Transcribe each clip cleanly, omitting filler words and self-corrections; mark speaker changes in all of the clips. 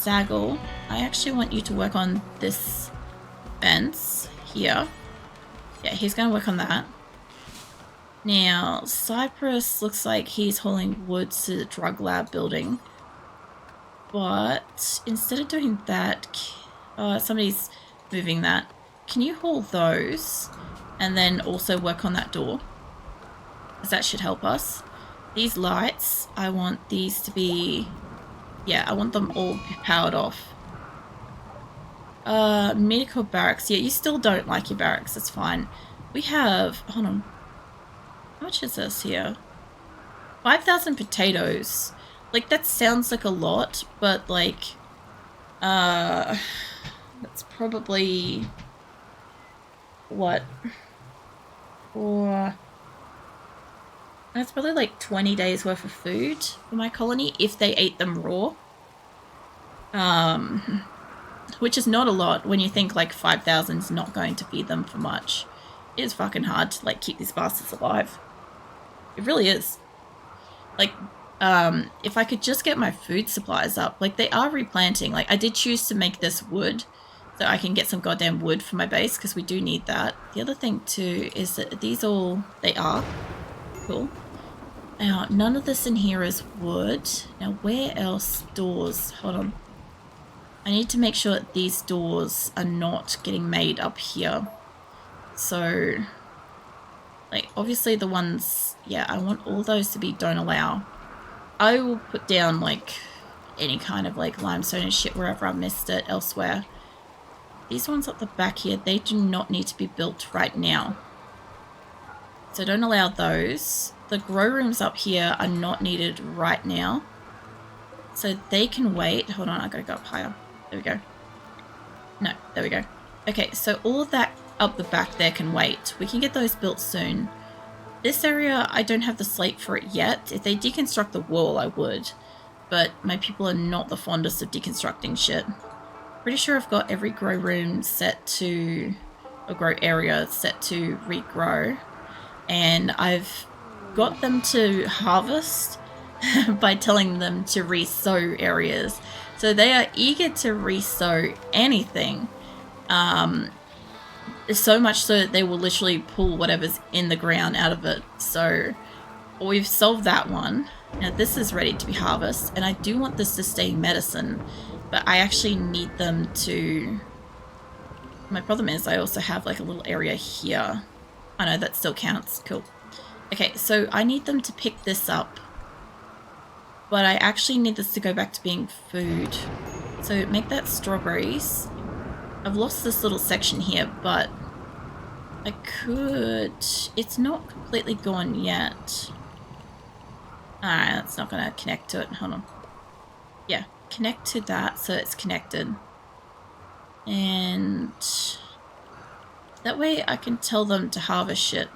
Speaker 1: Zaggle, I actually want you to work on this fence here. Yeah, he's going to work on that. Now, Cypress looks like he's hauling wood to the drug lab building. But instead of doing that, somebody's moving that. Can you haul those and then also work on that door? Because that should help us. These lights, I want these to be... Yeah, I want them all powered off. Medical barracks. Yeah, you still don't like your barracks. That's fine. We have... Hold on. How much is this here? 5,000 potatoes. Like, that sounds like a lot, but, like... that's probably... What? Or... That's probably like 20 days worth of food for my colony if they ate them raw. Which is not a lot when you think like 5,000 is not going to feed them for much. It is fucking hard to like keep these bastards alive. It really is. Like, if I could just get my food supplies up, like they are replanting. Like I did choose to make this wood so I can get some goddamn wood for my base because we do need that. The other thing too is that these all, they are. Cool. Now, none of this in here is wood. Now, where else? Doors. Hold on. I need to make sure that these doors are not getting made up here. So, like, obviously the ones... Yeah, I want all those to be don't allow. I will put down, like, any kind of, like, limestone and shit wherever I missed it elsewhere. These ones up the back here, they do not need to be built right now. So don't allow those. The grow rooms up here are not needed right now. So they can wait. Hold on, I gotta go up higher. There we go. No, there we go. Okay, so all of that up the back there can wait. We can get those built soon. This area, I don't have the slate for it yet. If they deconstruct the wall, I would. But my people are not the fondest of deconstructing shit. Pretty sure I've got every grow room set to... or grow area set to regrow. And I've got them to harvest by telling them to re-sow areas. So they are eager to re-sow anything. So much so that they will literally pull whatever's in the ground out of it. So we've solved that one. Now this is ready to be harvested. And I do want this to stay medicine. But I actually need them to... My problem is I also have like a little area here. I know that still counts. Cool. Okay, so I need them to pick this up. But I actually need this to go back to being food. So make that strawberries. I've lost this little section here, but I could... It's not completely gone yet. Alright, that's not going to connect to it. Hold on. Yeah, connect to that so it's connected. And... that way I can tell them to harvest shit.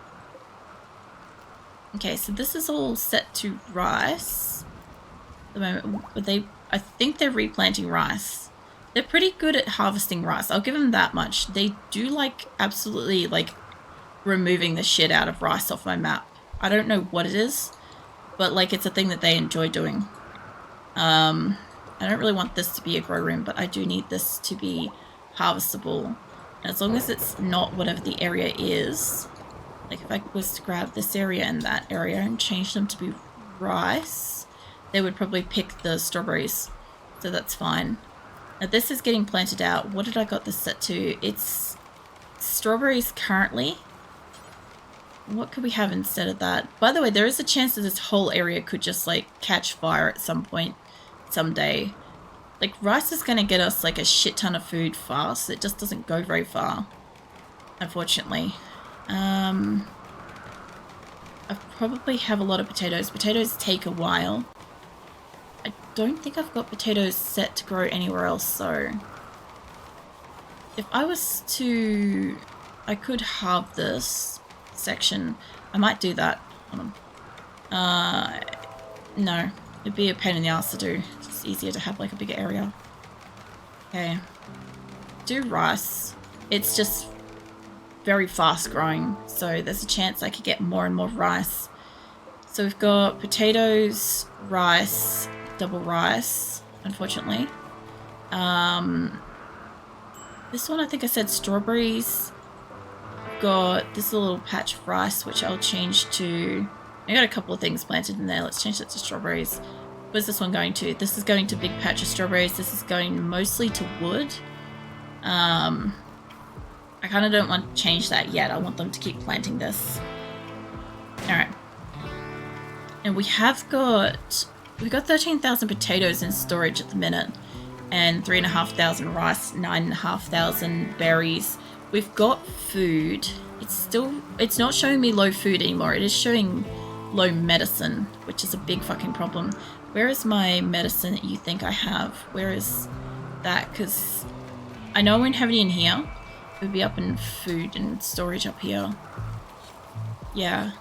Speaker 1: Okay, so this is all set to rice. At the moment, but I think they're replanting rice. They're pretty good at harvesting rice. I'll give them that much. They do like absolutely like removing the shit out of rice off my map. I don't know what it is, but like it's a thing that they enjoy doing. I don't really want this to be a grow room, but I do need this to be harvestable. As long as it's not whatever the area is, like if I was to grab this area and that area and change them to be rice, they would probably pick the strawberries. So that's fine. Now this is getting planted out. What did I got this set to? It's strawberries currently. What could we have instead of that? By the way, there is a chance that this whole area could just like catch fire at some point, someday. Like, rice is going to get us, like, a shit ton of food fast. It just doesn't go very far, unfortunately. I probably have a lot of potatoes. Potatoes take a while. I don't think I've got potatoes set to grow anywhere else, so... If I was to... I could halve this section. I might do that. Hold on. No. It'd be a pain in the ass to do. It's easier to have like a bigger area. Okay. Do rice. It's just very fast growing, so there's a chance I could get more and more rice. So we've got potatoes, rice, double rice, unfortunately. This one I think I said strawberries. Got this little patch of rice, which I'll change to... I got a couple of things planted in there. Let's change that to strawberries. Where's this one going to? This is going to big patch of strawberries. This is going mostly to wood. I kind of don't want to change that yet. I want them to keep planting this. Alright. And we've got 13,000 potatoes in storage at the minute. And 3,500 rice, 9,500 berries. We've got food. It's not showing me low food anymore. It is showing low medicine, which is a big fucking problem. Where is my medicine that you think I have? Where is that? Because I know I won't have any in here. It would be up in food and storage up here. Yeah,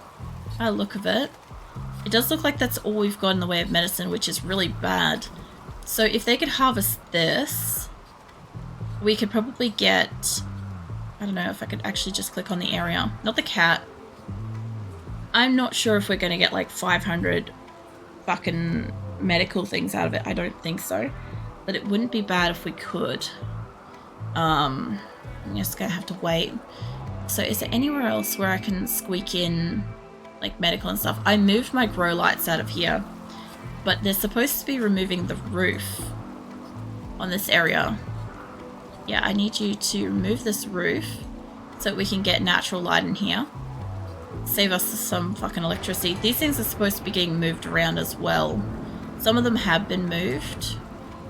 Speaker 1: by the look of it. It does look like that's all we've got in the way of medicine, which is really bad. So if they could harvest this, we could probably get... I don't know if I could actually just click on the area. Not the cat. I'm not sure if we're going to get like 500 fucking medical things out of it. I don't think so. But it wouldn't be bad if we could. I'm just going to have to wait. So is there anywhere else where I can squeak in like medical and stuff? I moved my grow lights out of here. But they're supposed to be removing the roof on this area. Yeah, I need you to remove this roof so that we can get natural light in here. Save us some fucking electricity. These things are supposed to be getting moved around as well. Some of them have been moved.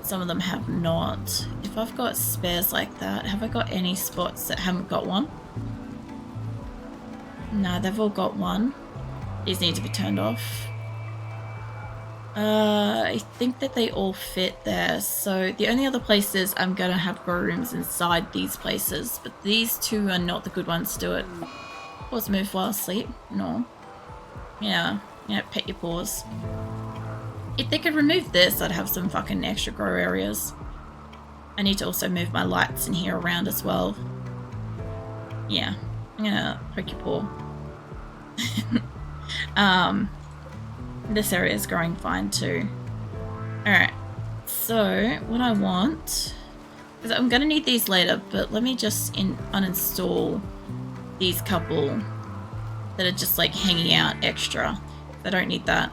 Speaker 1: Some of them have not. If I've got spares like that, have I got any spots that haven't got one? No, they've all got one. These need to be turned off. I think that they all fit there. So the only other places I'm going to have grow rooms inside these places. But these two are not the good ones to do it. Pause move while asleep? No. Yeah, pet your paws. If they could remove this, I'd have some fucking extra grow areas. I need to also move my lights in here around as well. Yeah, I'm gonna poke your paw. This area is growing fine too. Alright, so what I want, because I'm going to need these later, but let me just uninstall these couple that are just like hanging out extra. I don't need that.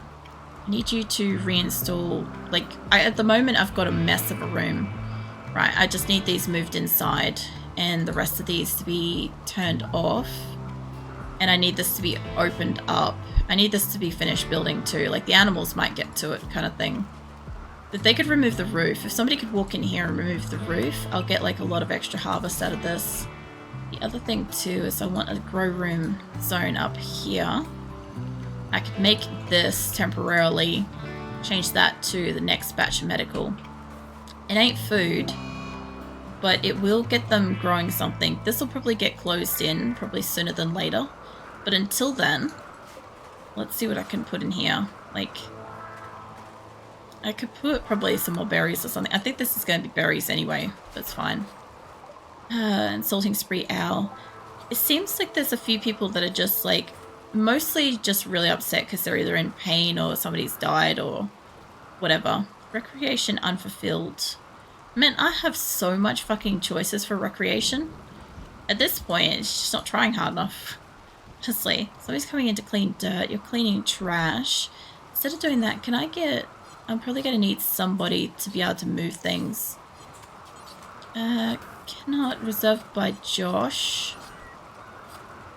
Speaker 1: I need you to reinstall, like, at the moment I've got a mess of a room. Right, I just need these moved inside and the rest of these to be turned off. And I need this to be opened up. I need this to be finished building too. Like the animals might get to it kind of thing. If they could remove the roof, if somebody could walk in here and remove the roof, I'll get like a lot of extra harvest out of this. The other thing too is I want a grow room zone up here. I could make this temporarily, change that to the next batch of medical. It ain't food, but it will get them growing something. This will probably get closed in, probably sooner than later. But until then, let's see what I can put in here. Like, I could put probably some more berries or something. I think this is going to be berries anyway. That's fine. Insulting spree owl. It seems like there's a few people that are just like, mostly just really upset because they're either in pain or somebody's died or whatever. Recreation unfulfilled. Man, I have so much fucking choices for recreation. At this point, it's just not trying hard enough. Honestly, somebody's coming in to clean dirt. You're cleaning trash. Instead of doing that, can I get... I'm probably going to need somebody to be able to move things. Cannot. Reserved by Josh.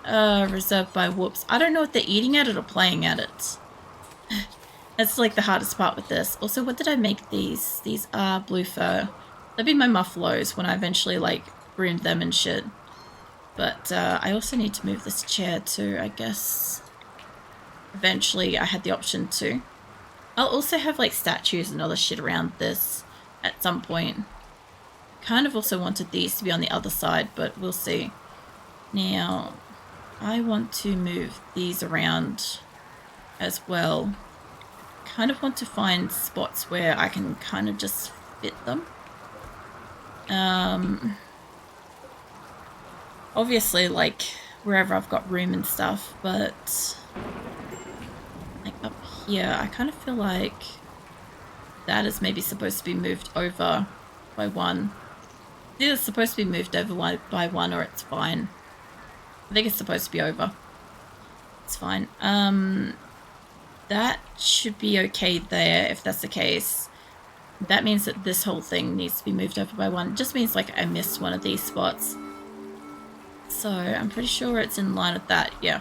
Speaker 1: Reserved by Whoops. I don't know if they're eating at it or playing at it. That's like the hardest part with this. Also, what did I make these? These are blue fur. That'd be my muffaloes when I eventually like groomed them and shit. But I also need to move this chair too, I guess. Eventually I had the option to. I'll also have like statues and other shit around this at some point. Kind of also wanted these to be on the other side, but we'll see. Now, I want to move these around as well. Kind of want to find spots where I can kind of just fit them. Obviously, like, wherever I've got room and stuff, but, like, up here, I kind of feel like that is maybe supposed to be moved over by 1. It's either supposed to be moved over by 1 or it's fine. I think it's supposed to be over. It's fine. That should be okay there if that's the case. That means that this whole thing needs to be moved over by 1. It just means like I missed one of these spots. So I'm pretty sure it's in line with that. Yeah.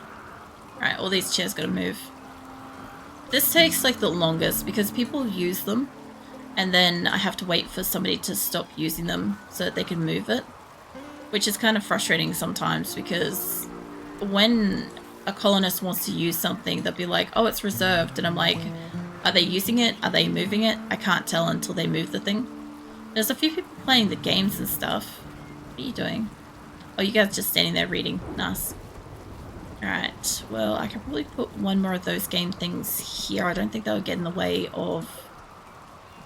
Speaker 1: Alright, all these chairs gotta move. This takes like the longest because people use them and then I have to wait for somebody to stop using them so that they can move it. Which is kind of frustrating sometimes because when a colonist wants to use something, they'll be like, oh, it's reserved. And I'm like, are they using it? Are they moving it? I can't tell until they move the thing. There's a few people playing the games and stuff. What are you doing? Oh, you guys just standing there reading. Nice. Alright, well, I can probably put one more of those game things here. I don't think they'll get in the way of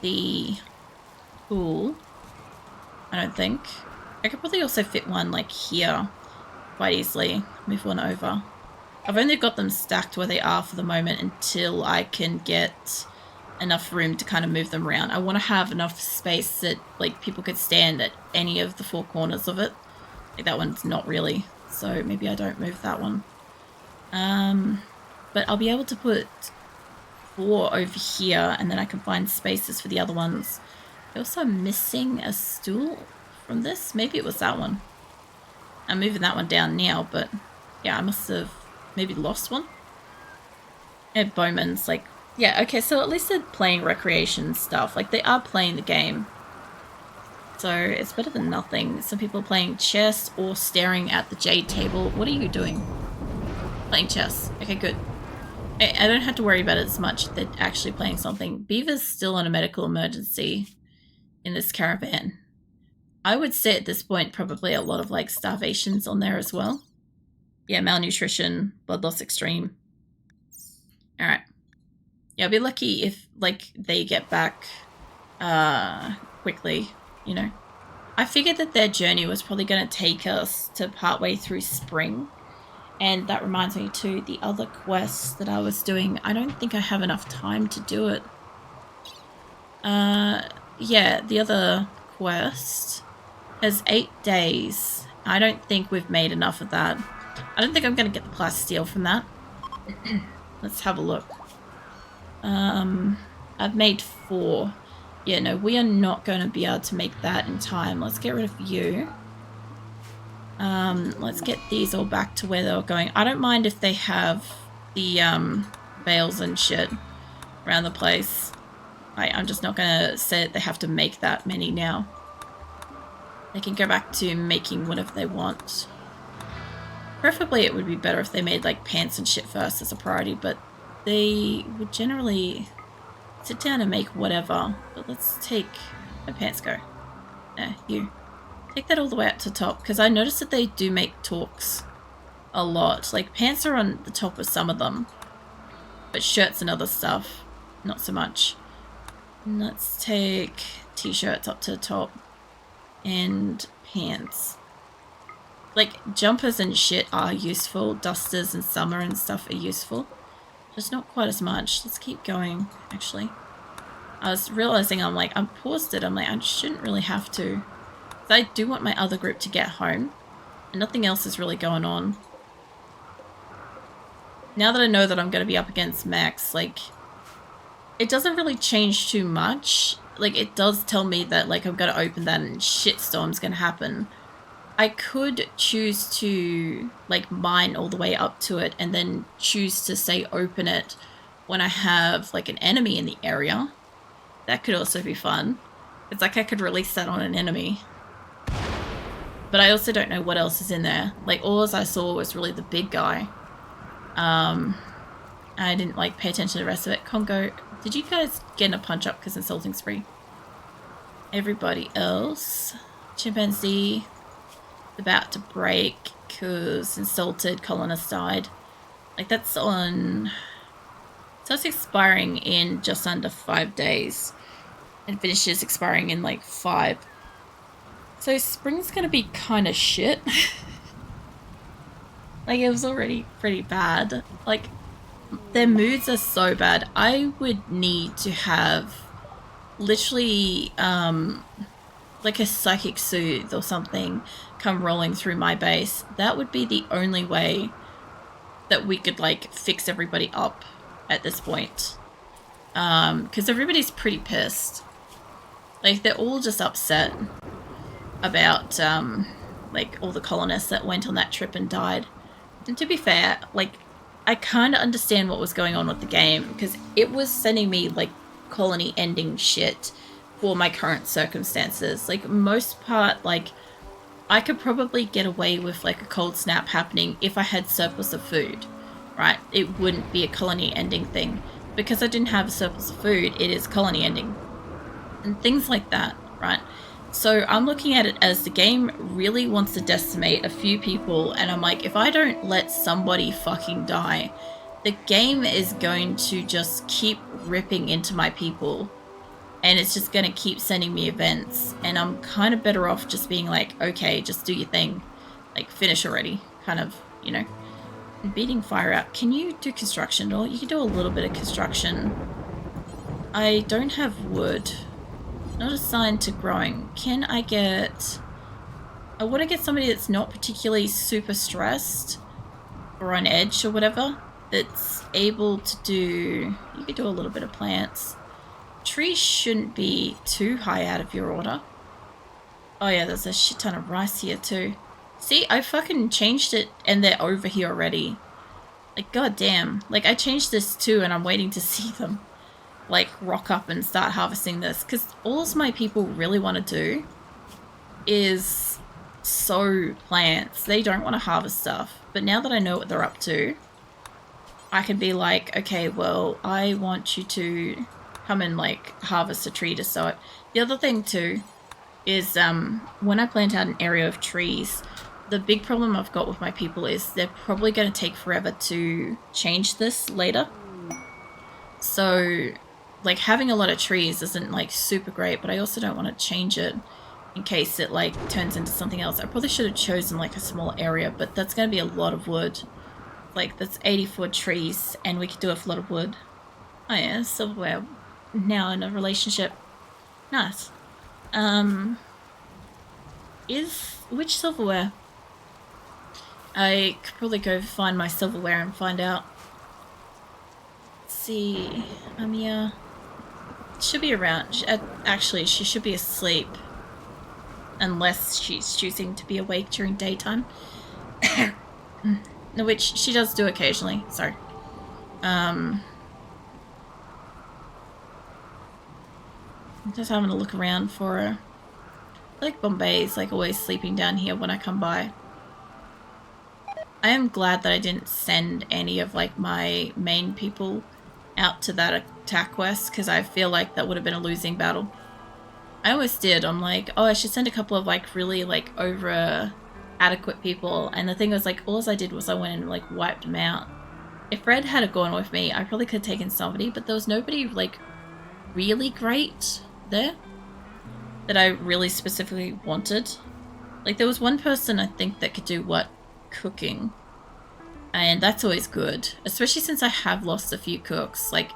Speaker 1: the pool. I don't think. I could probably also fit one, like, here quite easily. Move one over. I've only got them stacked where they are for the moment until I can get enough room to kind of move them around. I want to have enough space that, like, people could stand at any of the 4 corners of it. Like, that one's not really, so maybe I don't move that one. But I'll be able to put 4 over here, and then I can find spaces for the other ones. I also am missing a stool from this. Maybe it was that one. I'm moving that one down now, but yeah, I must have maybe lost one. And Bowman's like, yeah, okay, so at least they're playing recreation stuff. Like, they are playing the game. So it's better than nothing. Some people are playing chess or staring at the jade table. What are you doing? Playing chess. Okay, good. I don't have to worry about it as much. They're actually playing something. Beaver's still in a medical emergency in this caravan. I would say at this point probably a lot of like starvations on there as well. Yeah, malnutrition, blood loss extreme. Alright. Yeah, I'll be lucky if like they get back quickly, you know. I figured that their journey was probably going to take us to partway through spring. And that reminds me too, the other quest that I was doing, I don't think I have enough time to do it. Yeah, the other quest has 8 days. I don't think we've made enough of that. I don't think I'm going to get the plasteel from that. Let's have a look. I've made 4. Yeah, no, we are not going to be able to make that in time. Let's get rid of you. Let's get these all back to where they were going. I don't mind if they have the bales and shit around the place. I'm just not gonna say that they have to make that many now. They can go back to making whatever they want. Preferably it would be better if they made like pants and shit first as a priority, but they would generally sit down and make whatever. But let's take... Where'd pants go? You. Take that all the way up to top, because I noticed that they do make talks a lot. Like, pants are on the top of some of them, but shirts and other stuff, not so much. And let's take t-shirts up to the top, and pants. Like, jumpers and shit are useful, dusters and summer and stuff are useful, just not quite as much. Let's keep going, actually. I was realizing, I'm like, I paused it, I'm like, I shouldn't really have to. I do want my other group to get home, and nothing else is really going on. Now that I know that I'm going to be up against Max, like, it doesn't really change too much. Like, it does tell me that, like, I'm going to open that and shitstorm's going to happen. I could choose to, like, mine all the way up to it and then choose to, say, open it when I have, like, an enemy in the area. That could also be fun. It's like I could release that on an enemy. But I also don't know what else is in there. Like, all I saw was really the big guy. I didn't, like, pay attention to the rest of it. Congo, did you guys get in a punch-up because insulting spree? Everybody else. Chimpanzee. About to break because insulted colonist died. Like, that's on... So it's expiring in just under 5 days. And finishes expiring in, like, 5. So spring's gonna be kind of shit. Like, it was already pretty bad. Like, their moods are so bad. I would need to have literally like a psychic soothe or something come rolling through my base, that would be the only way that we could like fix everybody up at this point. Because everybody's pretty pissed. Like, they're all just upset about like all the colonists that went on that trip and died. And to be fair, like, I kind of understand what was going on with the game, because it was sending me like colony ending shit for my current circumstances. Like, most part, like, I could probably get away with like a cold snap happening if I had surplus of food, right? It wouldn't be a colony ending thing. Because I didn't have a surplus of food, it is colony ending. And things like that, right? So I'm looking at it as the game really wants to decimate a few people, and I'm like, if I don't let somebody fucking die, the game is going to just keep ripping into my people, and it's just going to keep sending me events, and I'm kind of better off just being like, okay, just do your thing, like, finish already, kind of, you know. Beating fire out. Can you do construction? Or you can do a little bit of construction. I don't have wood. Not assigned to growing. Can I get... I want to get somebody that's not particularly super stressed or on edge or whatever, that's able to do... You could do a little bit of plants. Trees shouldn't be too high out of your order. Oh yeah, there's a shit ton of rice here too. See, I fucking changed it and they're over here already. Like, goddamn. Like, I changed this too and I'm waiting to see them, like, rock up and start harvesting this. Because all my people really want to do is sow plants. They don't want to harvest stuff. But now that I know what they're up to, I can be like, okay, well, I want you to come and, like, harvest a tree to sow it. The other thing too is when I plant out an area of trees, the big problem I've got with my people is they're probably going to take forever to change this later. So, like, having a lot of trees isn't, like, super great, but I also don't want to change it in case it, like, turns into something else. I probably should have chosen, like, a small area, but that's going to be a lot of wood. Like, that's 84 trees, and we could do a lot of wood. Oh yeah, silverware. Now in a relationship. Nice. Which silverware? I could probably go find my silverware and find out. Let's see, Amia. Should be around. Actually, she should be asleep. Unless she's choosing to be awake during daytime. Which she does do occasionally, sorry. Just having a look around for her. I like Bombay's like always sleeping down here when I come by. I am glad that I didn't send any of like my main people out to that attack quest, because I feel like that would have been a losing battle. I always did. I'm like, oh, I should send a couple of like really like over adequate people, and the thing was like all I did was I went and like wiped them out. If Red had gone with me, I probably could have taken somebody, but there was nobody like really great there that I really specifically wanted. Like, there was one person I think that could do what? Cooking. And that's always good, especially since I have lost a few cooks. Like,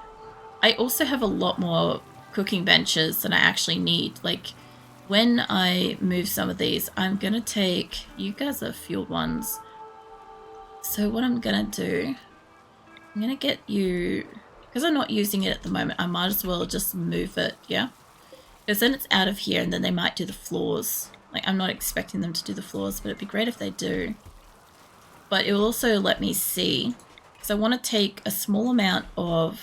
Speaker 1: I also have a lot more cooking benches than I actually need. Like, when I move some of these, I'm gonna take... You guys are fueled ones. So what I'm gonna do... I'm gonna get you... Because I'm not using it at the moment, I might as well just move it, yeah? Because then it's out of here and then they might do the floors. Like, I'm not expecting them to do the floors, but it'd be great if they do. But it will also let me see, because I want to take a small amount of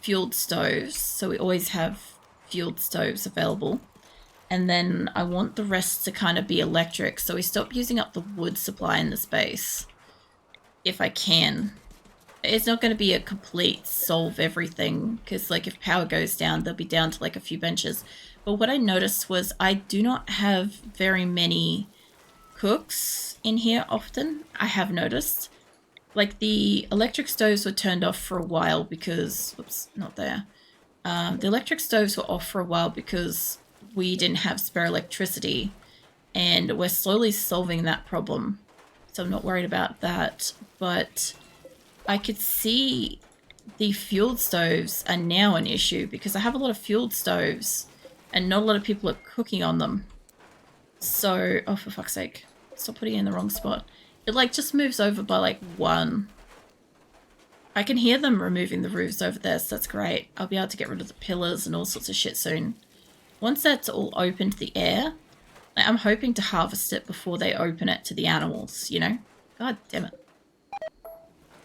Speaker 1: fueled stoves, so we always have fueled stoves available. And then I want the rest to kind of be electric, so we stop using up the wood supply in the space, if I can. It's not going to be a complete solve everything, because like if power goes down, they'll be down to like a few benches. But what I noticed was I do not have very many cooks in here often, I have noticed. Like, the electric stoves were turned off for a while because... Oops, not there. The electric stoves were off for a while because we didn't have spare electricity, and we're slowly solving that problem. So I'm not worried about that, but I could see the fueled stoves are now an issue because I have a lot of fueled stoves and not a lot of people are cooking on them. So, oh, for fuck's sake. Stop putting it in the wrong spot. It, like, just moves over by, like, 1. I can hear them removing the roofs over there, so that's great. I'll be able to get rid of the pillars and all sorts of shit soon. Once that's all open to the air, I'm hoping to harvest it before they open it to the animals, you know? God damn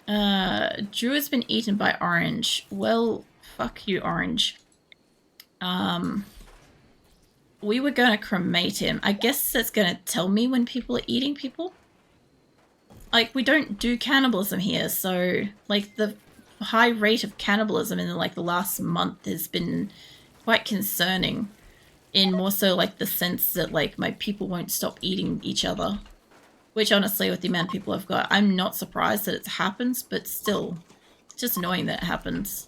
Speaker 1: it. Drew has been eaten by Orange. Well, fuck you, Orange. We were going to cremate him. I guess that's going to tell me when people are eating people. Like, we don't do cannibalism here, so, like, the high rate of cannibalism in, like, the last month has been quite concerning. In more so, like, the sense that, like, my people won't stop eating each other. Which, honestly, with the amount of people I've got, I'm not surprised that it happens, but still, it's just annoying that it happens.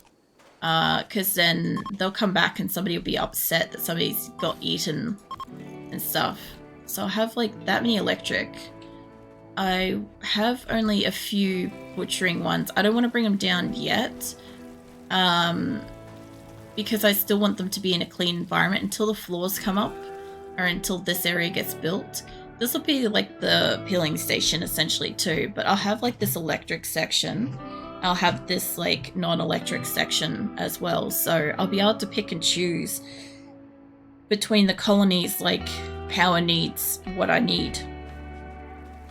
Speaker 1: Because then they'll come back and somebody will be upset that somebody's got eaten and stuff. So I have, like, that many electric. I have only a few butchering ones. I don't want to bring them down yet. Because I still want them to be in a clean environment until the floors come up. Or until this area gets built. This will be like the peeling station essentially too. But I'll have like this electric section. I'll have this like non-electric section as well. So I'll be able to pick and choose between the colonies, like power needs, what I need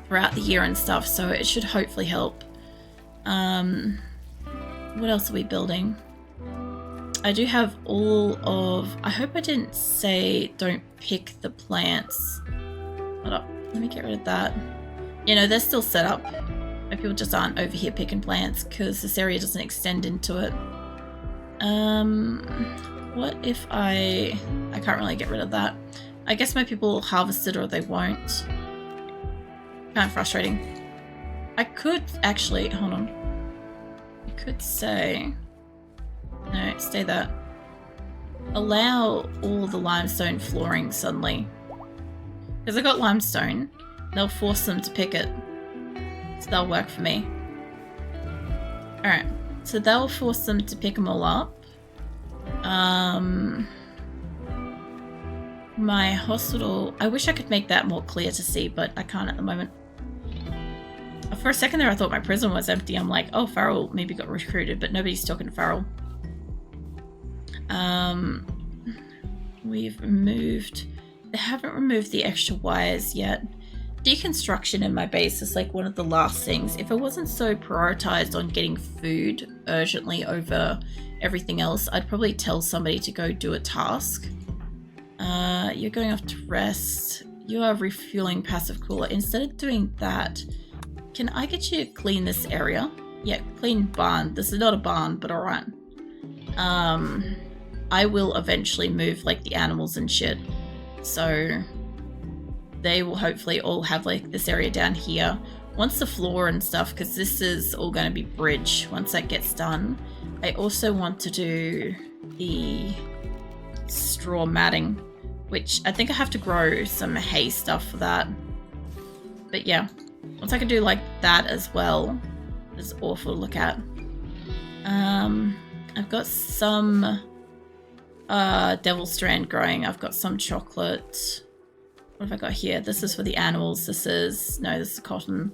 Speaker 1: throughout the year and stuff, so it should hopefully help. What else are we building? I do have all of... I hope I didn't say don't pick the plants. Hold up, let me get rid of that. You know, they're still set up. People just aren't over here picking plants because this area doesn't extend into it. What if I can't really get rid of that. I guess my people will harvest it or they won't. Kind of frustrating. I could actually, hold on. I could say, no, stay there. Allow all the limestone flooring suddenly. Because I got limestone, they'll force them to pick it. So that'll work for me. Alright, so they'll force them to pick them all up. My hospital, I wish I could make that more clear to see, but I can't at the moment. For a second there I thought my prison was empty. I'm like, oh, Farrell maybe got recruited, but nobody's talking to Farrell. We've removed... They haven't removed the extra wires yet. Deconstruction in my base is like one of the last things. If I wasn't so prioritized on getting food urgently over everything else, I'd probably tell somebody to go do a task. You're going off to rest. You are refueling passive cooler. Instead of doing that, can I get you to clean this area? Yeah, clean barn. This is not a barn, but alright. I will eventually move like the animals and shit. So they will hopefully all have like this area down here. Once the floor and stuff, because this is all going to be bridge. Once that gets done, I also want to do the straw matting, which I think I have to grow some hay stuff for that. But yeah, once I can do like that as well, it's awful to look at. I've got some devil strand growing. I've got some chocolate. What have I got here? This is for the animals. This is cotton.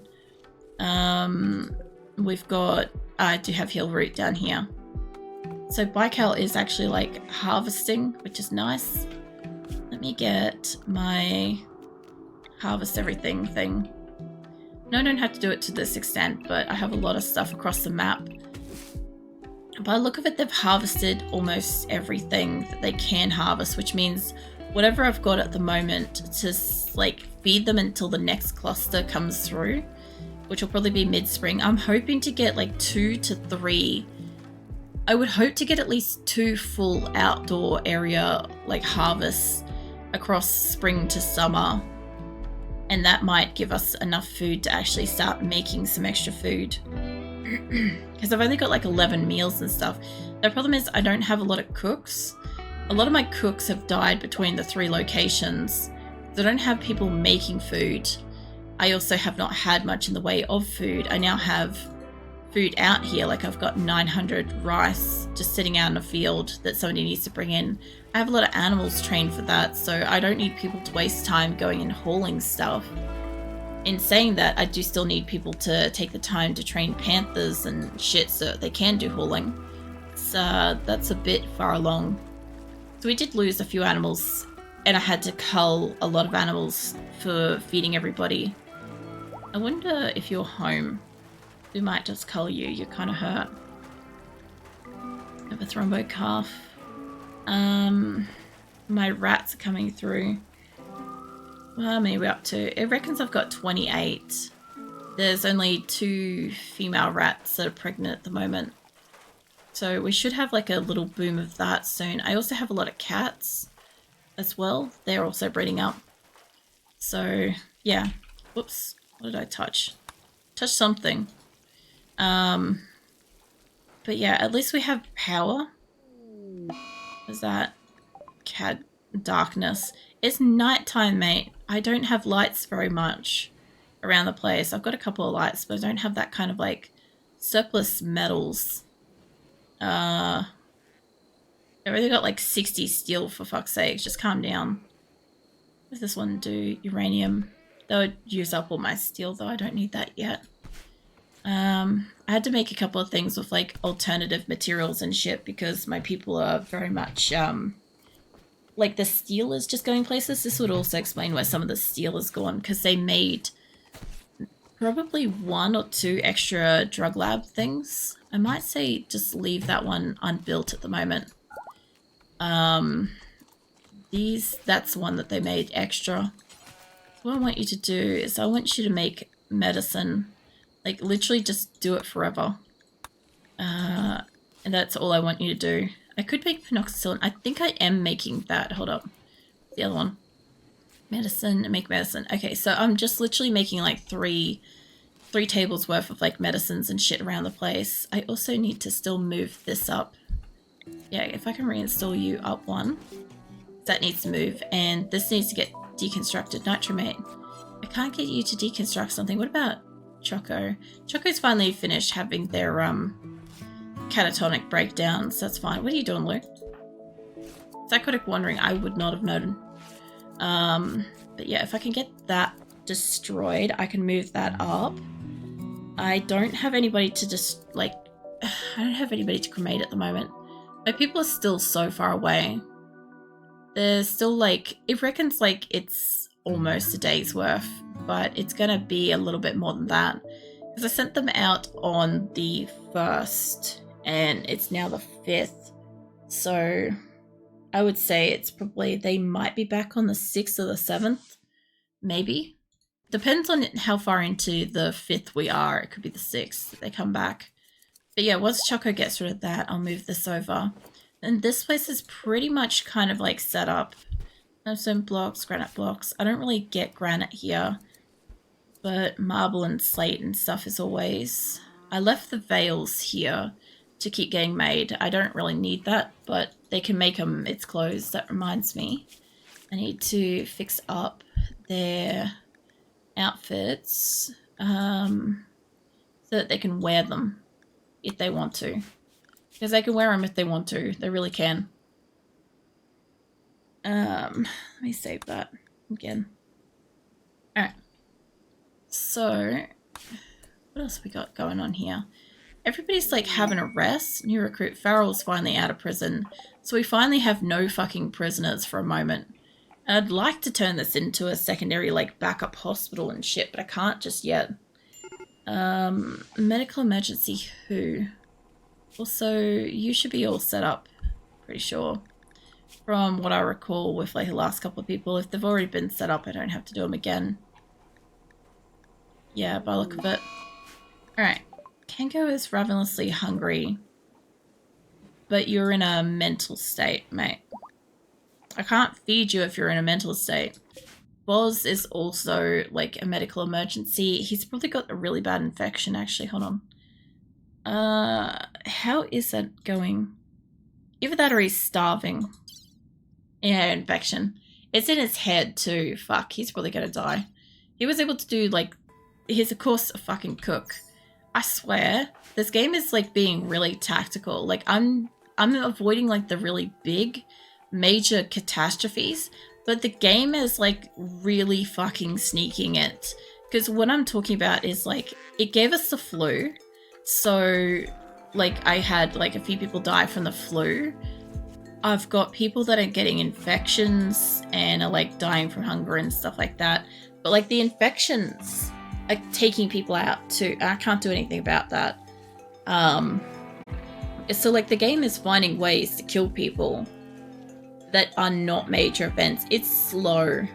Speaker 1: We've got, I do have hill root down here. So Baikal is actually like harvesting, which is nice. Let me get my harvest everything thing. No, I don't have to do it to this extent, but I have a lot of stuff across the map. By the look of it, they've harvested almost everything that they can harvest, which means whatever I've got at the moment to like feed them until the next cluster comes through, which will probably be mid-spring. I'm hoping to get like 2 to 3. I would hope to get at least 2 full outdoor area like harvests across spring to summer. And that might give us enough food to actually start making some extra food. Because I've only got like 11 meals and stuff. The problem is I don't have a lot of cooks. A lot of my cooks have died between the 3 locations. So I don't have people making food. I also have not had much in the way of food. I now have food out here. Like I've got 900 rice just sitting out in a field that somebody needs to bring in. I have a lot of animals trained for that, so I don't need people to waste time going and hauling stuff. In saying that, I do still need people to take the time to train panthers and shit so they can do hauling. So that's a bit far along. So we did lose a few animals, and I had to cull a lot of animals for feeding everybody. I wonder if you're home. We might just cull you. You're kind of hurt. Have a thrombo calf. My rats are coming through. How many are we up to? It reckons I've got 28. There's only 2 female rats that are pregnant at the moment. So we should have like a little boom of that soon. I also have a lot of cats as well. They're also breeding up. So yeah. Whoops. What did I touch? Touch something. But yeah, at least we have power. What is that? Cat darkness. It's nighttime, mate. I don't have lights very much around the place. I've got a couple of lights, but I don't have that kind of like surplus metals. I've only got like 60 steel, for fuck's sake. Just calm down. What does this one do? Uranium. That would use up all my steel, though. I don't need that yet. I had to make a couple of things with like alternative materials and shit because my people are very much like the steel is just going places. This would also explain why some of the steel is gone, because they made probably 1 or 2 extra drug lab things. I might say just leave that one unbuilt at the moment. That's one that they made extra. What I want you to do is I want you to make medicine. Like literally just do it forever. And that's all I want you to do. I could make penoxycyllin. I think I am making that. Hold up. The other one. Medicine. Make medicine. Okay, so I'm just literally making like 3 tables worth of like medicines and shit around the place. I also need to still move this up. Yeah, if I can reinstall you up 1. That needs to move. And this needs to get deconstructed. Nitromate. I can't get you to deconstruct something. What about Choco? Choco's finally finished having their catatonic breakdowns. That's fine. What are you doing, Luke? Psychotic wandering, I would not have known. But yeah, if I can get that destroyed, I can move that up. I don't have anybody to just like I don't have anybody to cremate at the moment. My people are still so far away. They're still like, it reckons like it's almost a day's worth, but it's gonna be a little bit more than that. Because I sent them out on the 1st and it's now the 5th. So I would say it's probably, they might be back on the 6th or the 7th. Maybe. Depends on how far into the 5th we are. It could be the 6th that they come back. But yeah, once Choco gets rid of that, I'll move this over. And this place is pretty much kind of like set up. Some blocks, granite blocks. I don't really get granite here. But marble and slate and stuff is always... I left the veils here to keep getting made. I don't really need that, but they can make them its clothes. That reminds me. I need to fix up their outfits so that they can wear them if they want to. Because they can wear them if they want to. They really can. Let me save that again. Alright. So, what else we got going on here? Everybody's like having a rest. New recruit Farrell's finally out of prison. So we finally have no fucking prisoners for a moment. And I'd like to turn this into a secondary like backup hospital and shit, but I can't just yet. Medical emergency who? Also, you should be all set up, pretty sure. From what I recall with like the last couple of people, if they've already been set up, I don't have to do them again. Yeah, by the look of it. Alright. Kango is ravenously hungry. But you're in a mental state, mate. I can't feed you if you're in a mental state. Boz is also like a medical emergency. He's probably got a really bad infection, actually. Hold on. How is that going? Either that or he's starving. Yeah, infection. It's in his head too. Fuck, he's probably gonna die. He was able to do like, he's of course a fucking cook. I swear, this game is like being really tactical. Like I'm avoiding like the really big major catastrophes, but the game is like really fucking sneaking it. Because what I'm talking about is like, it gave us the flu. So like I had like a few people die from the flu. I've got people that are getting infections and are like dying from hunger and stuff like that. But like the infections are taking people out too. I can't do anything about that. So like the game is finding ways to kill people that are not major events. It's slow.